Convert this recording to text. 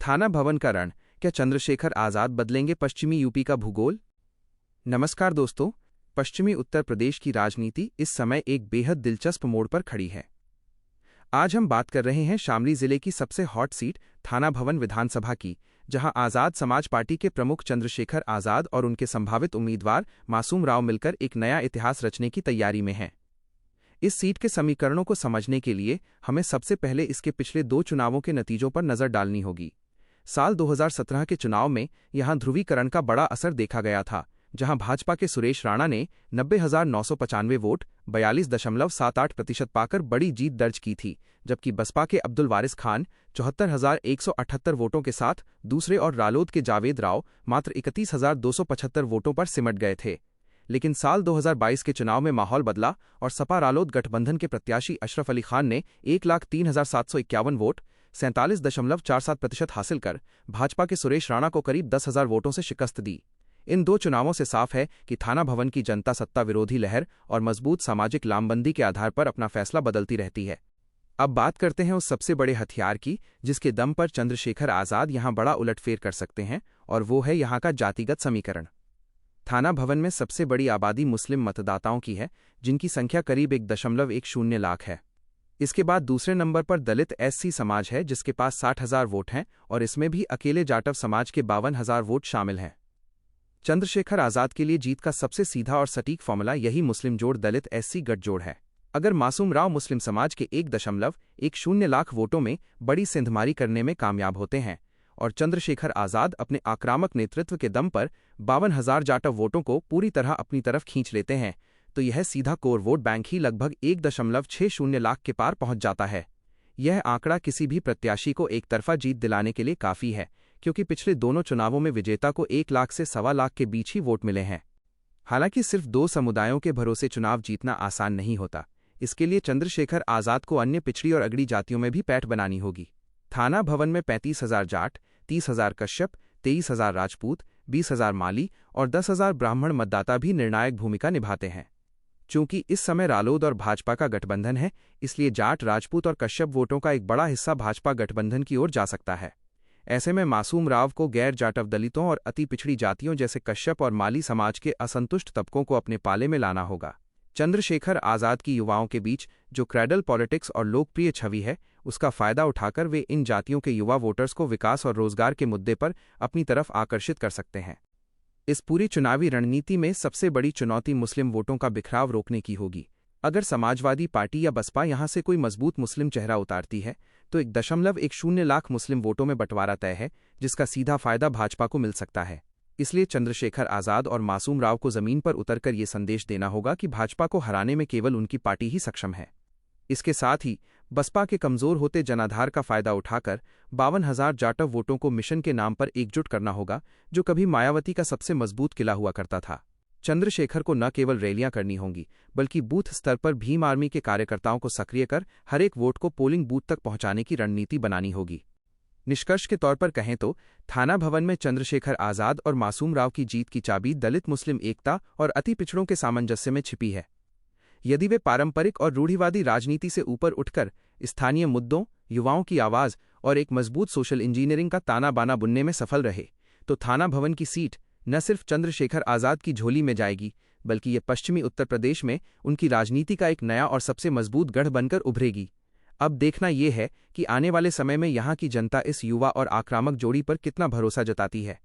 थाना भवन का रण, क्या चंद्रशेखर आजाद बदलेंगे पश्चिमी यूपी का भूगोल? नमस्कार दोस्तों, पश्चिमी उत्तर प्रदेश की राजनीति इस समय एक बेहद दिलचस्प मोड़ पर खड़ी है। आज हम बात कर रहे हैं शामली जिले की सबसे हॉट सीट थाना भवन विधानसभा की, जहां आजाद समाज पार्टी के प्रमुख चंद्रशेखर आजाद और उनके संभावित उम्मीदवार मासूम राव मिलकर एक नया इतिहास रचने की तैयारी में हैं। इस सीट के समीकरणों को समझने के लिए हमें सबसे पहले इसके पिछले 2 चुनावों के नतीजों पर नजर डालनी होगी। साल 2017 के चुनाव में यहां ध्रुवीकरण का बड़ा असर देखा गया था, जहां भाजपा के सुरेश राणा ने 90,995 वोट 42.78% पाकर बड़ी जीत दर्ज की थी, जबकि बसपा के अब्दुल वारिस खान 74,178 वोटों के साथ दूसरे और रालोद के जावेद राव मात्र 31,275 वोटों पर सिमट गए थे। लेकिन साल 2022 के चुनाव में माहौल बदला और सपा रालोद गठबंधन के प्रत्याशी अशरफ अली खान ने 1,03,751 वोट 47.47% हासिल कर भाजपा के सुरेश राणा को करीब 10,000 वोटों से शिकस्त दी। इन 2 चुनावों से साफ है कि थाना भवन की जनता सत्ता विरोधी लहर और मजबूत सामाजिक लामबंदी के आधार पर अपना फैसला बदलती रहती है। अब बात करते हैं उस सबसे बड़े हथियार की, जिसके दम पर चंद्रशेखर आजाद यहां बड़ा उलटफेर कर सकते हैं, और वो है यहां का जातिगत समीकरण। थाना भवन में सबसे बड़ी आबादी मुस्लिम मतदाताओं की है, जिनकी संख्या करीब 1.10 लाख है। इसके बाद दूसरे नंबर पर दलित एससी समाज है, जिसके पास 60,000 वोट हैं, और इसमें भी अकेले जाटव समाज के 52,000 वोट शामिल हैं। चंद्रशेखर आजाद के लिए जीत का सबसे सीधा और सटीक फॉर्मूला यही मुस्लिम जोड़ दलित एससी गठजोड़ है। अगर मासूम राव मुस्लिम समाज के 1.10 लाख वोटों में बड़ी सेंधमारी करने में कामयाब होते हैं और चंद्रशेखर आजाद अपने आक्रामक नेतृत्व के दम पर 52,000 जाटव वोटों को पूरी तरह अपनी तरफ खींच लेते हैं, तो यह सीधा कोर वोट बैंक ही लगभग 1.60 लाख के पार पहुंच जाता है। यह आंकड़ा किसी भी प्रत्याशी को एक तरफा जीत दिलाने के लिए काफी है, क्योंकि पिछले दोनों चुनावों में विजेता को 1 लाख से 1.25 लाख के बीच ही वोट मिले हैं। हालांकि सिर्फ 2 समुदायों के भरोसे चुनाव जीतना आसान नहीं होता। इसके लिए चंद्रशेखर आजाद को अन्य पिछड़ी और अगड़ी जातियों में भी पैठ बनानी होगी। थाना भवन में 35,000 जाट, 30,000 कश्यप, 23,000 राजपूत, 20,000 माली और 10,000 ब्राह्मण मतदाता भी निर्णायक भूमिका निभाते हैं। चूंकि इस समय रालोद और भाजपा का गठबंधन है, इसलिए जाट, राजपूत और कश्यप वोटों का एक बड़ा हिस्सा भाजपा गठबंधन की ओर जा सकता है। ऐसे में मासूम राव को गैर जाटव दलितों और अति पिछड़ी जातियों जैसे कश्यप और माली समाज के असंतुष्ट तबकों को अपने पाले में लाना होगा। चंद्रशेखर आजाद की युवाओं के बीच जो क्रैडल पॉलिटिक्स और लोकप्रिय छवि है, उसका फायदा उठाकर वे इन जातियों के युवा वोटर्स को विकास और रोजगार के मुद्दे पर अपनी तरफ आकर्षित कर सकते हैं। इस पूरी चुनावी रणनीति में सबसे बड़ी चुनौती मुस्लिम वोटों का बिखराव रोकने की होगी। अगर समाजवादी पार्टी या बसपा यहां से कोई मजबूत मुस्लिम चेहरा उतारती है, तो 1.10 लाख मुस्लिम वोटों में बंटवारा तय है, जिसका सीधा फायदा भाजपा को मिल सकता है। इसलिए चंद्रशेखर आजाद और मासूम राव को जमीन पर उतरकर ये संदेश देना होगा कि भाजपा को हराने में केवल उनकी पार्टी ही सक्षम है। इसके साथ ही बसपा के कमजोर होते जनाधार का फायदा उठाकर 52,000 जाटव वोटों को मिशन के नाम पर एकजुट करना होगा, जो कभी मायावती का सबसे मजबूत किला हुआ करता था। चंद्रशेखर को न केवल रैलियां करनी होंगी, बल्कि बूथ स्तर पर भीम आर्मी के कार्यकर्ताओं को सक्रिय कर हर एक वोट को पोलिंग बूथ तक पहुंचाने की रणनीति बनानी होगी। निष्कर्ष के तौर पर कहें तो थाना भवन में चंद्रशेखर आजाद और मासूम राव की जीत की चाबी दलित मुस्लिम एकता और अति पिछड़ों के सामंजस्य में छिपी है। यदि वे पारंपरिक और रूढ़िवादी राजनीति से ऊपर उठकर स्थानीय मुद्दों, युवाओं की आवाज और एक मजबूत सोशल इंजीनियरिंग का ताना बाना बुनने में सफल रहे, तो थाना भवन की सीट न सिर्फ चंद्रशेखर आजाद की झोली में जाएगी, बल्कि ये पश्चिमी उत्तर प्रदेश में उनकी राजनीति का एक नया और सबसे मजबूत गढ़ बनकर उभरेगी। अब देखना यह है कि आने वाले समय में यहाँ की जनता इस युवा और आक्रामक जोड़ी पर कितना भरोसा जताती है।